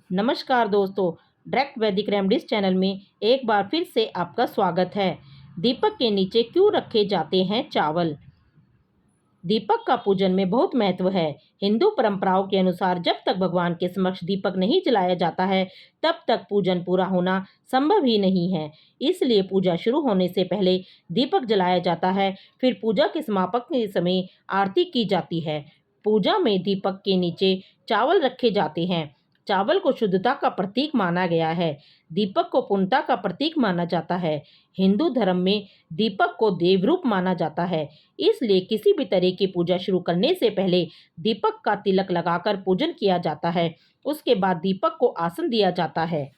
नमस्कार दोस्तों, डायरेक्ट वैदिक रेमेडीज चैनल में एक बार फिर से आपका स्वागत है। दीपक के नीचे क्यों रखे जाते हैं चावल? दीपक का पूजन में बहुत महत्व है। हिंदू परंपराओं के अनुसार जब तक भगवान के समक्ष दीपक नहीं जलाया जाता है, तब तक पूजन पूरा होना संभव ही नहीं है। इसलिए पूजा शुरू होने से पहले दीपक जलाया जाता है, फिर पूजा के समापन के समय आरती की जाती है। पूजा में दीपक के नीचे चावल रखे जाते हैं। चावल को शुद्धता का प्रतीक माना गया है। दीपक को पूर्णता का प्रतीक माना जाता है। हिंदू धर्म में दीपक को देवरूप माना जाता है। इसलिए किसी भी तरह की पूजा शुरू करने से पहले दीपक का तिलक लगाकर पूजन किया जाता है। उसके बाद दीपक को आसन दिया जाता है,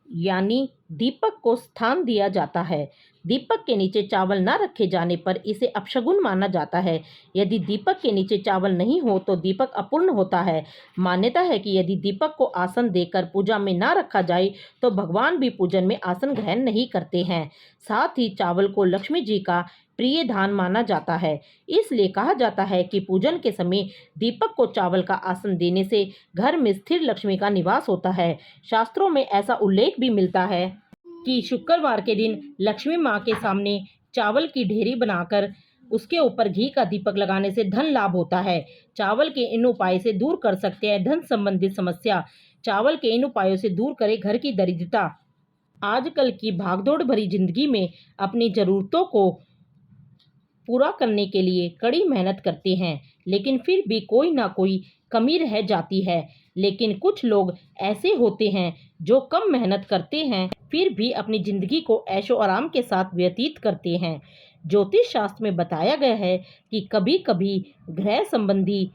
यानी दीपक को स्थान दिया जाता है। दीपक के नीचे चावल न रखे जाने पर इसे अपशगुन माना जाता है। यदि दीपक के नीचे चावल नहीं हो तो दीपक अपूर्ण होता है। मान्यता है कि यदि दीपक को आसन देकर पूजा में ना रखा जाए तो भगवान भी पूजन में आसन ग्रहण नहीं करते हैं। साथ ही चावल को लक्ष्मी जी का प्रिय धान माना जाता है। इसलिए कहा जाता है कि पूजन के समय दीपक को चावल का आसन देने से घर में स्थिर लक्ष्मी का निवास होता है। शास्त्रों में ऐसा उल्लेख भी मिलता है कि शुक्रवार के दिन लक्ष्मी माँ के सामने चावल की ढेरी बनाकर उसके ऊपर घी का दीपक लगाने से धन लाभ होता है। चावल के इन उपाय से दूर कर सकते हैं धन संबंधित समस्या। चावल के इन उपायों से दूर करे घर की दरिद्रता। आजकल की भागदौड़ भरी जिंदगी में अपनी जरूरतों को पूरा करने के लिए कड़ी मेहनत करते हैं, लेकिन फिर भी कोई ना कोई कमी रह जाती है। लेकिन कुछ लोग ऐसे होते हैं जो कम मेहनत करते हैं फिर भी अपनी जिंदगी को ऐशो आराम के साथ व्यतीत करते हैं। ज्योतिष शास्त्र में बताया गया है कि कभी कभी ग्रह संबंधी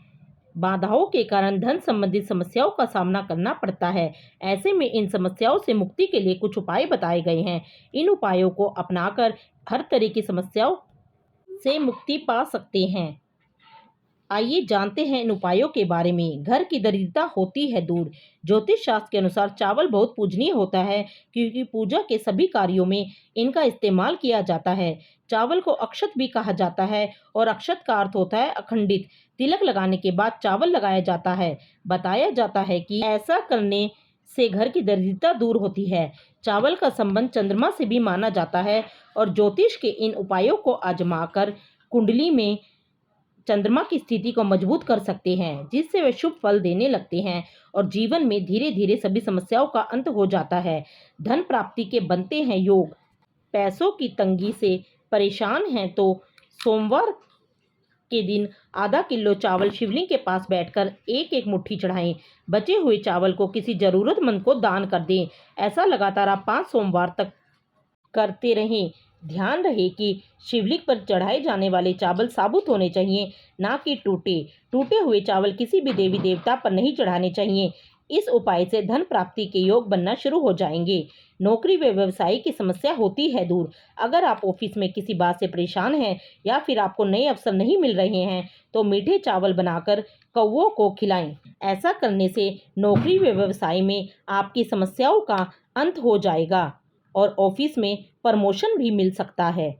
बाधाओं के कारण धन संबंधित समस्याओं का सामना करना पड़ता है। ऐसे में इन समस्याओं से मुक्ति के लिए कुछ उपाय बताए गए हैं। इन उपायों को अपनाकर हर तरह की समस्याओं से मुक्ति पा सकते हैं। आइए जानते हैं इन उपायों के बारे में। घर की दरिद्रता होती है दूर। ज्योतिष शास्त्र के अनुसार चावल बहुत पूजनीय होता है, क्योंकि पूजा के सभी कार्यों में इनका इस्तेमाल किया जाता है। चावल को अक्षत भी कहा जाता है और अक्षत का अर्थ होता है अखंडित। तिलक लगाने के बाद चावल लगाया जाता है। बताया जाता है कि ऐसा करने से घर की दरिद्रता दूर होती है। चावल का संबंध चंद्रमा से भी माना जाता है और ज्योतिष के इन उपायों को आजमाकर कुंडली में चंद्रमा की स्थिति को मजबूत कर सकते हैं, जिससे वे शुभ फल देने लगते हैं और जीवन में धीरे धीरे सभी समस्याओं का अंत हो जाता है। धन प्राप्ति के बनते हैं योग। पैसों की तंगी से परेशान हैं तो सोमवार के दिन आधा किलो चावल शिवलिंग के पास बैठकर एक एक मुट्ठी चढ़ाएं। बचे हुए चावल को किसी जरूरतमंद को दान कर दें। ऐसा लगातार आप 5 सोमवार तक करते रहें। ध्यान रहे कि शिवलिंग पर चढ़ाए जाने वाले चावल साबुत होने चाहिए, ना कि टूटे। टूटे हुए चावल किसी भी देवी देवता पर नहीं चढ़ाने चाहिए। इस उपाय से धन प्राप्ति के योग बनना शुरू हो जाएंगे। नौकरी व व्यवसाय की समस्या होती है दूर। अगर आप ऑफिस में किसी बात से परेशान हैं या फिर आपको नए अवसर नहीं मिल रहे हैं, तो मीठे चावल बनाकर कौवों को खिलाएं। ऐसा करने से नौकरी व व्यवसाय में आपकी समस्याओं का अंत हो जाएगा और ऑफिस में प्रमोशन भी मिल सकता है।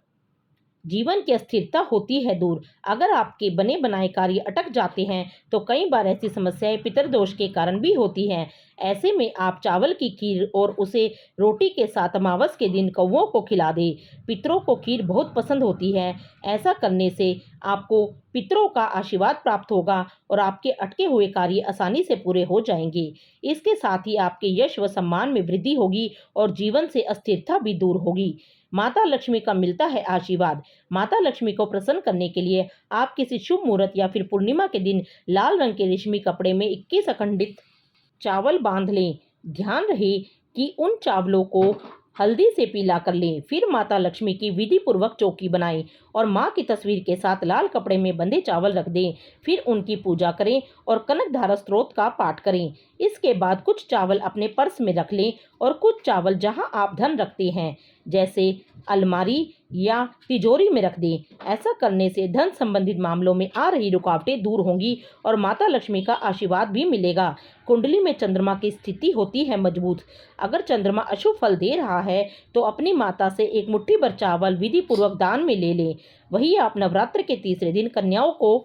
जीवन की अस्थिरता होती है दूर। अगर आपके बने बनाए कार्य अटक जाते हैं तो कई बार ऐसी समस्याएं पितरदोष के कारण भी होती हैं। ऐसे में आप चावल की खीर और उसे रोटी के साथ अमावस के दिन कौवों को खिला दें। पितरों को खीर बहुत पसंद होती है। ऐसा करने से आपको पितरों का आशीर्वाद प्राप्त होगा और आपके अटके हुए कार्य आसानी से पूरे हो जाएंगे। इसके साथ ही आपके यश व सम्मान में वृद्धि होगी और जीवन से अस्थिरता भी दूर होगी। माता लक्ष्मी का मिलता है आशीर्वाद। माता लक्ष्मी को प्रसन्न करने के लिए आप किसी शुभ मुहूर्त या फिर पूर्णिमा के दिन लाल रंग के रेशमी कपड़े में 21 अखंडित चावल बांध लें। ध्यान रहे कि उन चावलों को हल्दी से पीला कर लें। फिर माता लक्ष्मी की विधि पूर्वक चौकी बनाएं और माँ की तस्वीर के साथ लाल कपड़े में बंधे चावल रख दें। फिर उनकी पूजा करें और कनक धारा स्त्रोत का पाठ करें। इसके बाद कुछ चावल अपने पर्स में रख लें और कुछ चावल जहां आप धन रखते हैं, जैसे अलमारी या तिजोरी में रख दें। ऐसा करने से धन संबंधित मामलों में आ रही रुकावटें दूर होंगी और माता लक्ष्मी का आशीर्वाद भी मिलेगा। कुंडली में चंद्रमा की स्थिति होती है मजबूत। अगर चंद्रमा अशुभ फल दे रहा है तो अपनी माता से एक मुट्ठी भर चावल विधि पूर्वक दान में ले लें। वही आप नवरात्र के तीसरे दिन कन्याओं को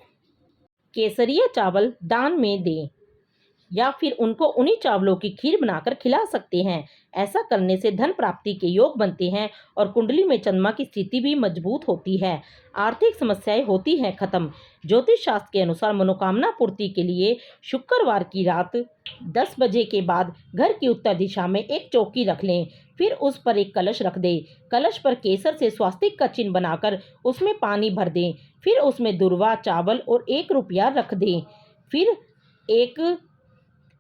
केसरिया चावल दान में दें। या फिर उनको उन्हीं चावलों की खीर बनाकर खिला सकते हैं। ऐसा करने से धन प्राप्ति के योग बनते हैं और कुंडली में चंद्रमा की स्थिति भी मजबूत होती है। आर्थिक समस्याएं होती हैं खत्म। ज्योतिष शास्त्र के अनुसार मनोकामना पूर्ति के लिए शुक्रवार की रात 10 बजे के बाद घर की उत्तर दिशा में एक चौकी रख लें। फिर उस पर एक कलश रख दें। कलश पर केसर से स्वास्तिक का चिन्ह बनाकर उसमें पानी भर दें। फिर उसमें दुर्वा, चावल और 1 रुपया रख दें। फिर एक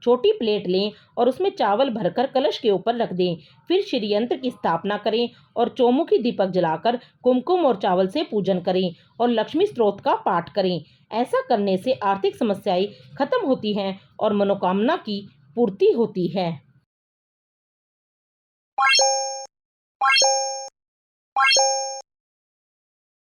छोटी प्लेट लें और उसमें चावल भरकर कलश के ऊपर रख दें। फिर श्री यंत्र की स्थापना करें और चौमुखी दीपक जलाकर कुमकुम और चावल से पूजन करें और लक्ष्मी स्तोत्र का पाठ करें। ऐसा करने से आर्थिक समस्याएं खत्म होती हैं और मनोकामना की पूर्ति होती है।